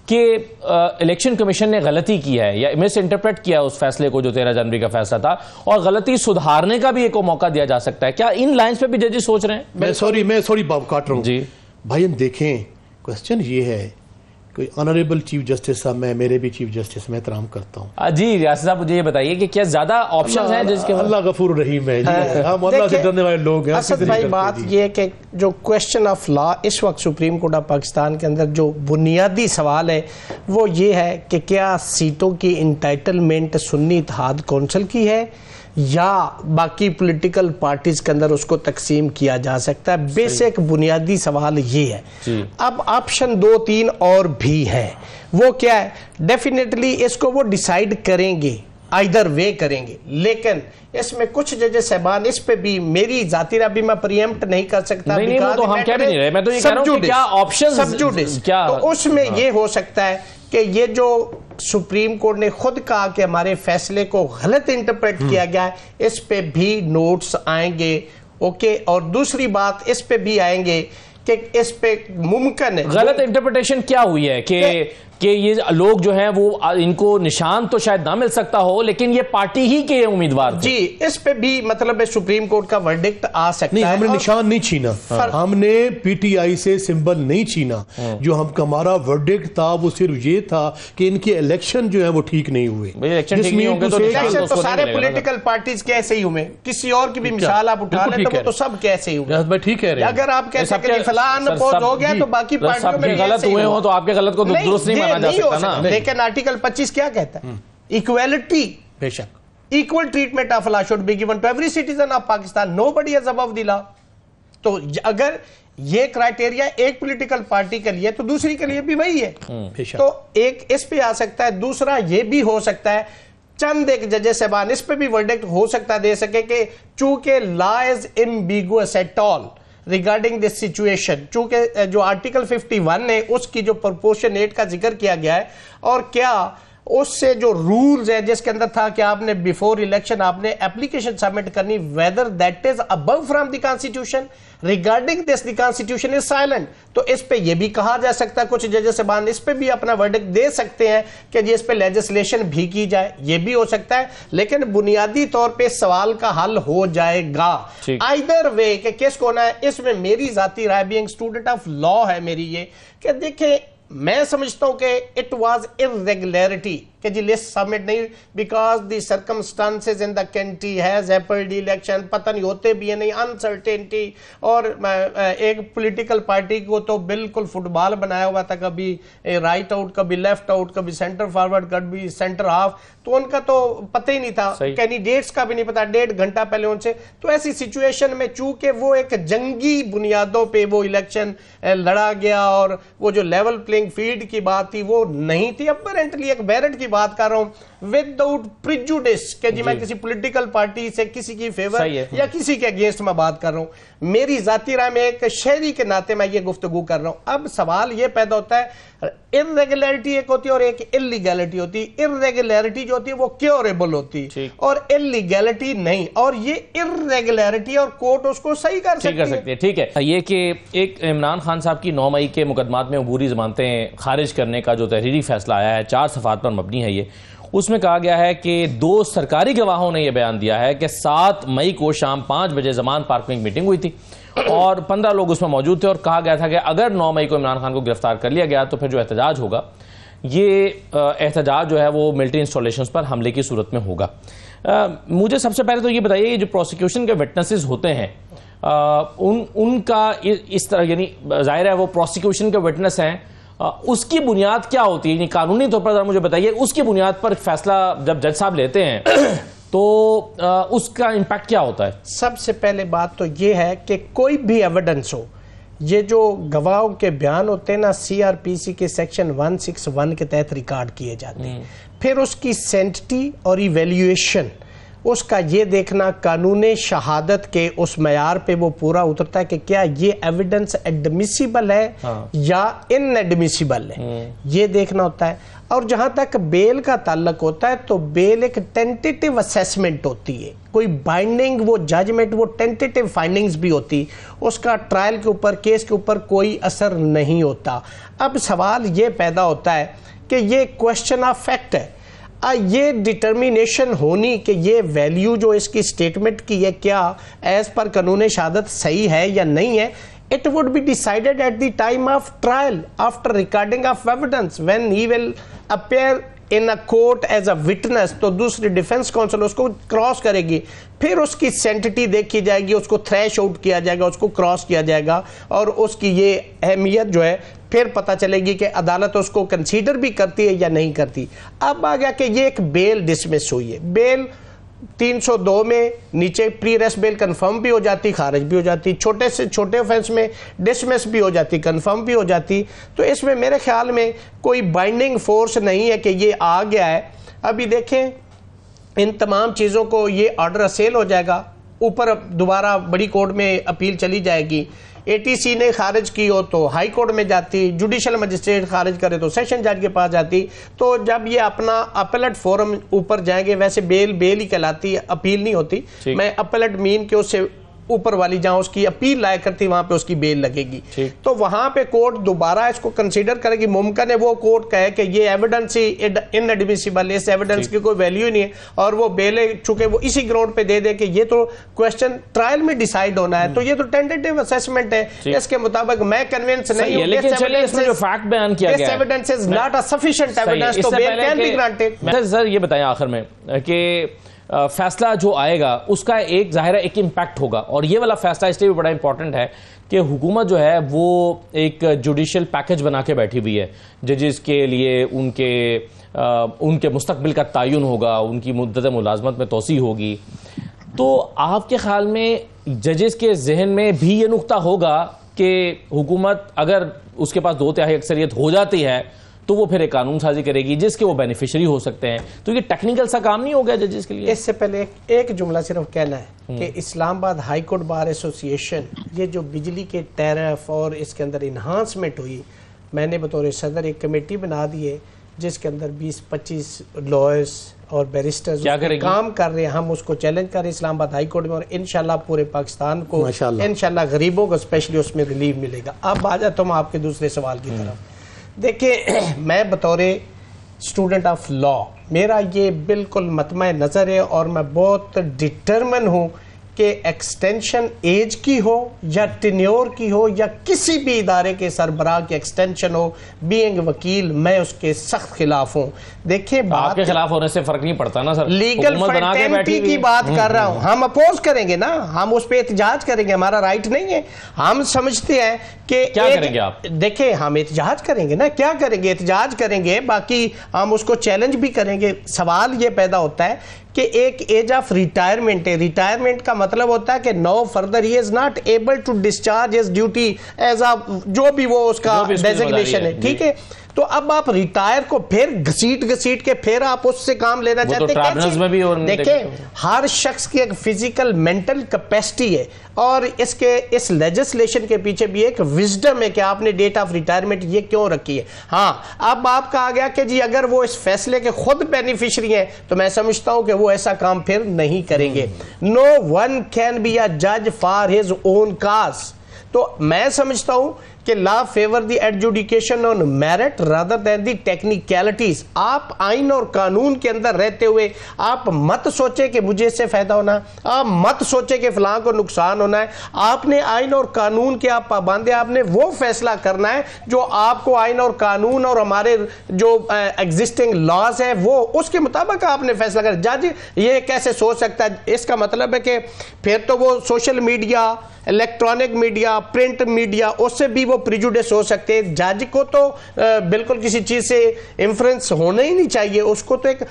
कि election commission ने गलती की है या मिस इंटरप्रेट किया उस फैसले को जो 13 जनवरी का फैसला था, और गलती सुधारने का भी एक मौका दिया जा सकता है? क्या इन लाइंस पे भी जजेस सोच रहे हैं? मैं सॉरी बाब काट रहा हूं जी भाई। हम देखें, क्वेश्चन ये है, कोई ऑनरेबल चीफ जस्टिस साहब, मैं मेरे भी चीफ जस्टिस में एहतराम करता हूँ जी। रियासत साहब मुझे ये बताइए कि क्या ज्यादा ऑप्शंस हैं जिसके? अल्लाह गफूर रहीम है जी, हम अल्लाह से डरने वाले लोग हैं। असद भाई, बात ये है कि जो क्वेश्चन ऑफ लॉ इस वक्त सुप्रीम कोर्ट ऑफ पाकिस्तान के अंदर जो बुनियादी सवाल है वो ये है कि क्या सीटों की इंटाइटलमेंट सुन्नी इत्तेहाद कौंसिल की है या बाकी पॉलिटिकल पार्टीज के अंदर उसको तकसीम किया जा सकता है। बेसिक बुनियादी सवाल ये है। अब ऑप्शन 2, 3 और भी है, वो क्या है? डेफिनेटली इसको वो डिसाइड करेंगे, आइदर वे करेंगे, लेकिन इसमें कुछ जजेस साहबान इस पे भी, मेरी जाती राय भी मैं प्रीएम्प्ट नहीं कर सकता। नहीं, तो हम कह भी नहीं रहे, मैं तो ये कह रहा हूं कि क्या ऑप्शंस सबजुडिस क्या, तो उसमें ये हो सकता है कि ये जो सुप्रीम कोर्ट ने खुद कहा कि हमारे फैसले को गलत इंटरप्रेट किया गया है, इस पे भी नोट्स आएंगे। ओके, और दूसरी बात इस पे भी आएंगे कि इस पे मुमकिन है गलत इंटरप्रिटेशन क्या हुई है कि ये लोग जो हैं वो, इनको निशान तो शायद ना मिल सकता हो, लेकिन ये पार्टी ही के उम्मीदवार थे। जी, इस पे भी मतलब सुप्रीम कोर्ट का वर्डिक्ट आ सकता नहीं, है। हमने निशान नहीं छीना, हमने पीटीआई से सिंबल नहीं छीना। जो हमारा वर्डिक्ट था वो सिर्फ ये था कि इनके इलेक्शन जो है वो ठीक नहीं हुए। इलेक्शन ठीक नहीं होंगे तो सारे पॉलिटिकल पार्टीज कैसे ही हुए? किसी और की भी मिसाल आप उठा लें तो सब कैसे ही हुए। ठीक है, अगर आप कह सकें फलां अनअपोज हो गया तो बाकी पार्टियों में गलत हुए हो तो आपके गलत को दुरुस्त नहीं माना जा सकता ना। लेकिन आर्टिकल 25 क्या कहता है? इक्वालिटी, बेशक equal treatment of law should be given to every citizen of Pakistan, nobody is above the law. तो अगर ये क्राइटेरिया एक पॉलिटिकल पार्टी के लिए तो दूसरी के लिए भी वही है। तो एक इस पे आ सकता है। दूसरा ये भी हो सकता है, चंद एक जजेस साहबान इस पे भी वर्डिक्ट हो सकता है दे सके कि चूंकि law is ambiguous at all regarding this situation, चूंकि जो आर्टिकल 51 है उसकी जो प्रोपोर्शनेट का जिक्र किया गया है, और क्या उससे जो रूल्स है जिसके अंदर था कि आपने बिफोर इलेक्शन आपने एप्लीकेशन सबमिट करनी, whether that is above from the constitution, regarding this the constitution is silent. तो इस पे ये भी कहा जा सकता है, कुछ जजेस साहबान इस पे भी अपना वर्डिक्ट दे सकते हैं कि जी इस पे लेजिस्लेशन भी की जाए, ये भी हो सकता है। लेकिन बुनियादी तौर पे सवाल का हल हो जाएगा आइदर वे कि किसको होना है। इसमें मेरी जाती राय भी एक स्टूडेंट ऑफ लॉ है मेरी ये कि देखें, मैं समझता हूं कि इट वाज इर्रेगुलरिटी कि जी लिस्ट सबमिट नहीं, because the circumstances in the country has happened election, पता नहीं होते भी है नहीं, अनसर्टेनिटी। और एक पॉलिटिकल पार्टी को तो बिल्कुल फुटबॉल बनाया हुआ था, कभी राइट आउट, कभी लेफ्ट आउट, कभी सेंटर फॉरवर्ड, कभी सेंटर हाफ, तो उनका तो पता ही नहीं था, कैंडिडेट्स का भी नहीं पता 1.5 घंटा पहले उनसे। तो ऐसी सिचुएशन में चूंकि वो एक जंगी बुनियादों पे वो इलेक्शन लड़ा गया और वो जो लेवल प्लेइंग फील्ड की बात थी वो नहीं थी। अपरेंटली एक बैरट की बात कर रहा हूं विदाउट प्रिजुडिस कि जी मैं किसी पॉलिटिकल पार्टी से किसी की फेवर या किसी के अगेंस्ट में बात कर रहा हूं, मेरी जाती राय में एक शहरी के नाते मैं ये गुफ्तगू कर रहा हूं। अब सवाल ये पैदा होता है, इर्रेगुलरिटी एक होती है और एक इलीगैलिटी होती है। इर्रेगुलरिटी जो होती है वो क्योरेबल होती है और इलीगैलिटी नहीं, और ये इर्रेगुलरिटी और कोर्ट उसको सही कर सकती है। ठीक है, ये कि एक इमरान खान साहब की 9 मई के मुकदमात में अबूरी जमानतें खारिज करने का जो तहरीरी फैसला आया है, 4 सफ़ात पर मबनी है ये, उसमें कहा गया है कि 2 सरकारी गवाहों ने यह बयान दिया है कि 7 मई को शाम 5 बजे जमान पार्क में एक मीटिंग हुई थी और 15 लोग उसमें मौजूद थे और कहा गया था कि अगर 9 मई को इमरान खान को गिरफ्तार कर लिया गया तो फिर जो एहतजाज होगा, ये एहतजाज जो है वो मिलिट्री इंस्टॉलेशंस पर हमले की सूरत में होगा। मुझे सबसे पहले तो ये बताइए, ये जो प्रोसिक्यूशन के विटनेसेस होते हैं उनका इस तरह, यानी जाहिर है वो प्रोसिक्यूशन के विटनेस हैं, उसकी बुनियाद क्या होती है? कानूनी तौर पर मुझे बताइए, उसकी बुनियाद पर फैसला जब जज साहब लेते हैं तो उसका इंपैक्ट क्या होता है? सबसे पहले बात तो ये है कि कोई भी एविडेंस हो, ये जो गवाहों के बयान होते हैं ना, सीआरपीसी के सेक्शन 161 के तहत रिकॉर्ड किए जाते हैं, फिर उसकी सेंटिटी और इवैल्यूएशन उसका ये देखना कानून शहादत के उस मयार पे वो पूरा उतरता है कि क्या ये एविडेंस एडमिसिबल है या इनएडमिसिबल है, ये देखना होता है। और जहां तक बेल का ताल्लुक होता है तो बेल एक टेंटेटिव असेसमेंट होती है, कोई बाइंडिंग वो जजमेंट, वो टेंटेटिव फाइंडिंग्स भी होती, उसका ट्रायल के ऊपर, केस के ऊपर कोई असर नहीं होता। अब सवाल ये पैदा होता है कि ये क्वेश्चन ऑफ फैक्ट है, ये डिटर्मिनेशन होनी कि ये वैल्यू जो इसकी स्टेटमेंट की है क्या एज पर कानून शहादत सही है या नहीं है, it would be decided at the time of trial after recording of evidence when he will appear in a court as a witness। तो दूसरी डिफेंस काउंसिल उसको क्रॉस करेगी, फिर उसकी सेंटिटी देखी जाएगी, उसको थ्रेश आउट किया जाएगा, उसको क्रॉस किया जाएगा और उसकी ये अहमियत जो है फिर पता चलेगी कि अदालत उसको कंसीडर भी करती है या नहीं करती। अब आ गया कि ये एक बेल डिसमिस हुई है, बेल 302 में नीचे प्री अरेस्ट बेल कंफर्म भी हो जाती, खारिज भी हो जाती, छोटे से छोटे ऑफेंस में डिसमिस भी हो जाती, कंफर्म भी हो जाती। तो इसमें मेरे ख्याल में कोई बाइंडिंग फोर्स नहीं है कि ये आ गया है। अभी देखें इन तमाम चीज़ों को ये ऑर्डर असेल हो जाएगा, ऊपर दोबारा बड़ी कोर्ट में अपील चली जाएगी, एटीसी ने खारिज की हो तो हाई कोर्ट में जाती, जुडिशल मजिस्ट्रेट खारिज करे तो सेशन जज के पास जाती। तो जब ये अपना अपीलेट फोरम ऊपर जाएंगे, वैसे बेल बेल ही कहलाती है, अपील नहीं होती, मैं अपीलेट मीन के उससे ऊपर वाली जहां उसकी अपील लाया करती वहां पे उसकी बेल लगेगी। तो वहां पे कोर्ट दोबारा इसको कंसीडर करेगी। मुमकिन है वो कोर्ट कहे कि ये एविडेंस ही इनएडमिसिबल है, इस एविडेंस की कोई वैल्यू नहीं है, और वो बेले चूंकि वो इसी ग्राउंड पे दे दे कि ये तो क्वेश्चन ट्रायल में डिसाइड होना है। तो ये तो टेंटेटिव असेसमेंट है, इसके मुताबिक मैं कन्विंस नहीं हूं, लेकिन चलिए इसमें जो फैक्ट बयान किया गया है, evidence is not a sufficient evidence, तो bail can be granted. Sir ये बताएं आखिर में कि फैसला जो आएगा उसका एक जाहिर है एक इम्पैक्ट होगा, और ये वाला फैसला इसलिए भी बड़ा इंपॉर्टेंट है कि हुकूमत जो है वो एक जुडिशल पैकेज बना के बैठी हुई है, जजेस के लिए उनके मुस्तकबिल का तयन होगा, उनकी मुद्दत मुलाजमत में तोसी होगी। तो आपके ख्याल में जजेस के जहन में भी ये नुक्ता होगा कि हुकूमत अगर उसके पास 2/3 अक्सरियत हो जाती है तो वो फिर एक कानून साजी करेगी जिसके वो बेनिफिशियरी हो सकते हैं, तो ये टेक्निकल सा काम नहीं हो गया जजेस के लिए? इससे पहले एक जुमला सिर्फ कहना है कि Islamabad high court bar association, ये जो बिजली के टैरिफ और इसके अंदर इन्हांसमेंट हुई, मैंने बतौर सदर एक कमेटी बना दी है जिसके अंदर 20-25 लॉयर्स और बैरिस्टर्स काम कर रहे हैं। हम उसको चैलेंज कर रहे हैं इस्लामाबाद हाई कोर्ट में, और इंशाल्लाह पूरे पाकिस्तान को इंशाल्लाह गरीबों को स्पेशली उसमें रिलीफ मिलेगा। अब आ जाता हूँ आपके दूसरे सवाल की तरफ। देखिए, मैं बतौर स्टूडेंट ऑफ लॉ, मेरा ये बिल्कुल मतमा नज़र है और मैं बहुत डिटर्मिन हूँ कि एक्सटेंशन एज की हो या टेन्योर की हो या किसी भी इदारे के सरबराह की एक्सटेंशन हो, बीइंग वकील मैं उसके सख्त खिलाफ हूँ। देखिए, आपके खिलाफ होने से फर्क नहीं पड़ता ना सर, लीगल फर्टेनिटी की बात कर रहा हूँ, हम अपोज करेंगे ना, हम उस पर एहतजाज करेंगे, हमारा राइट नहीं है। हम समझते हैं कि क्या करेंगे आप? देखिए, हम एहतजाज करेंगे ना, क्या करेंगे, एहतजाज करेंगे, बाकी हम उसको चैलेंज भी करेंगे। सवाल ये पैदा होता है कि एक एज ऑफ रिटायरमेंट है, रिटायरमेंट का मतलब होता है कि no further he is not able to discharge his duty as a जो भी वो उसका डेजिग्नेशन है, ठीक है। तो अब आप रिटायर को फिर घसीट के फिर आप उससे काम लेना चाहते हैं। देखिए, हर शख्स की एक फिजिकल मेंटल कैपेसिटी है, और इस लेजिस्लेशन के पीछे भी एक विजडम है कि आपने डेट ऑफ रिटायरमेंट ये क्यों रखी है। हाँ, अब आपका आ गया कि जी अगर वो इस फैसले के खुद बेनिफिशियरी हैं तो मैं समझता हूं कि वो ऐसा काम फिर नहीं करेंगे। No one can be a जज फॉर हिज ओन काज। तो मैं समझता हूं कि law favour the adjudication on merit rather than the technicalities. आप आइन और कानून के अंदर रहते हुए आप मत सोचे कि मुझे इससे फायदा होना, आप मत सोचे कि फलां को नुकसान होना है। आपने आइन और कानून के आप पाबंद, आपने वो फैसला करना है जो आपको आइन और कानून और हमारे जो एग्जिस्टिंग लॉज है वो उसके मुताबिक आपने फैसला कर। जज ये कैसे सोच सकता है? इसका मतलब है कि फिर तो वो social media, electronic media, print media, उससे भी वो प्रिजुडिस हो सकते हैं। जज को तो बिल्कुल किसी चीज से इंफ्लुएंस होना ही नहीं चाहिए, उसको तो एक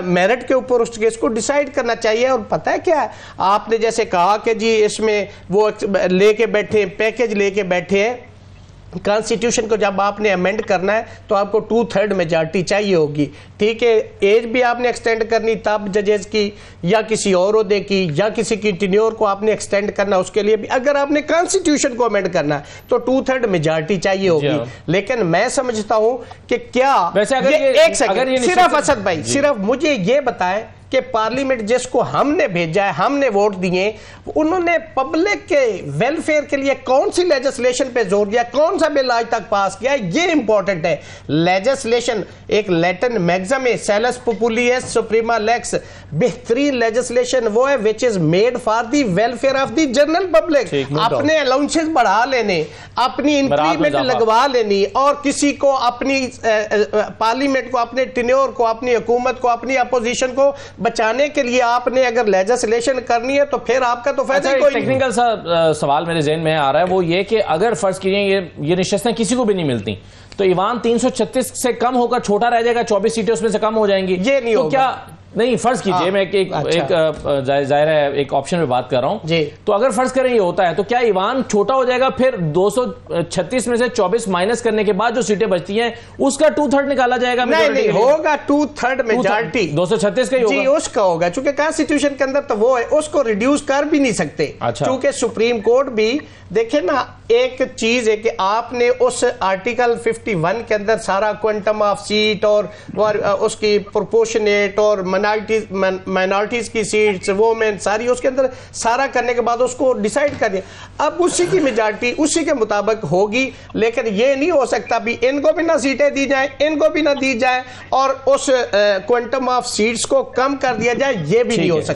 मेरिट के ऊपर उस केस को डिसाइड करना चाहिए। और पता है क्या है, आपने जैसे कहा कि जी इसमें वो लेके बैठे, पैकेज लेके बैठे हैं, कॉन्स्टिट्यूशन को जब आपने अमेंड करना है तो आपको 2/3 मेजॉरिटी चाहिए होगी, ठीक है। एज भी आपने एक्सटेंड करनी तब जजेस की या किसी और ओहदे की या किसी की टेन्योर को आपने एक्सटेंड करना, उसके लिए भी अगर आपने कॉन्स्टिट्यूशन को अमेंड करना है तो 2/3 मेजॉरिटी चाहिए होगी। लेकिन मैं समझता हूं कि क्या वैसे अगर एक सेकंड सिर्फ असद भाई सिर्फ मुझे ये बताएं कि पार्लियामेंट जिसको हमने भेजा है, हमने वोट दिए, उन्होंने पब्लिक के वेलफेयर के लिए कौन सी लेजिस्लेशन पे जोर दिया, कौन सा बिल आज तक पास किया, ये इंपॉर्टेंट है। लेजिस्लेशन एक लैटिन मैक्सिम है, सेलस पॉपुलिस सुप्रीमा लेक्स, बेहतरीन लेजिस्लेशन वो है which is made for the welfare of the general public. अपने अलाउंसेस बढ़ा लेने, अपनी इंक्रीमेंट लगवा लेनी और किसी को अपनी पार्लियामेंट को, अपने टेन्योर को, अपनी हुकूमत को, अपनी अपोजिशन को बचाने के लिए आपने अगर लेजिस्लेशन करनी है तो फिर आपका तो फायदा ही कोई नहीं। टेक्निकल सा सवाल मेरे ज़हन में आ रहा है, वो ये कि अगर फर्ज कीजिए ये नशिस्तें किसी को भी नहीं मिलती तो ईवान 336 से कम होकर छोटा रह जाएगा, 24 सीटें उसमें से कम हो जाएंगी। ये नहीं तो होगा। क्या नहीं, फर्ज कीजिए मैं जाहिर है एक ऑप्शन में बात कर रहा हूं, तो अगर फर्ज करें ये होता है तो क्या ईवान छोटा हो जाएगा, फिर 236 में से 24 माइनस करने के बाद जो सीटें बचती हैं उसका 2/3 निकाला जाएगा? नहीं होगा 2/3 मेजॉरिटी 236 का ही होगा। जी उसका होगा, क्योंकि कॉन्स्टिट्यूशन के अंदर तो वो है, उसको रिड्यूस कर भी नहीं सकते। अच्छा। क्योंकि सुप्रीम कोर्ट भी देखे ना, एक चीज है कि आपने उस आर्टिकल 51 के अंदर सारा क्वांटम ऑफ सीट और उसकी प्रोपोर्शनेट और माइनॉरिटीज की सीट्स, वोमेन सारी उसके अंदर सारा करने के बाद उसको डिसाइड कर दिया। अब उसी की मेजॉरिटी उसी के मुताबिक होगी, लेकिन ये नहीं हो सकता भी इनको भी ना सीटें दी जाए, इनको भी ना दी जाए और उस क्वांटम ऑफ सीट्स को कम कर दिया जाए, ये भी नहीं हो सकता।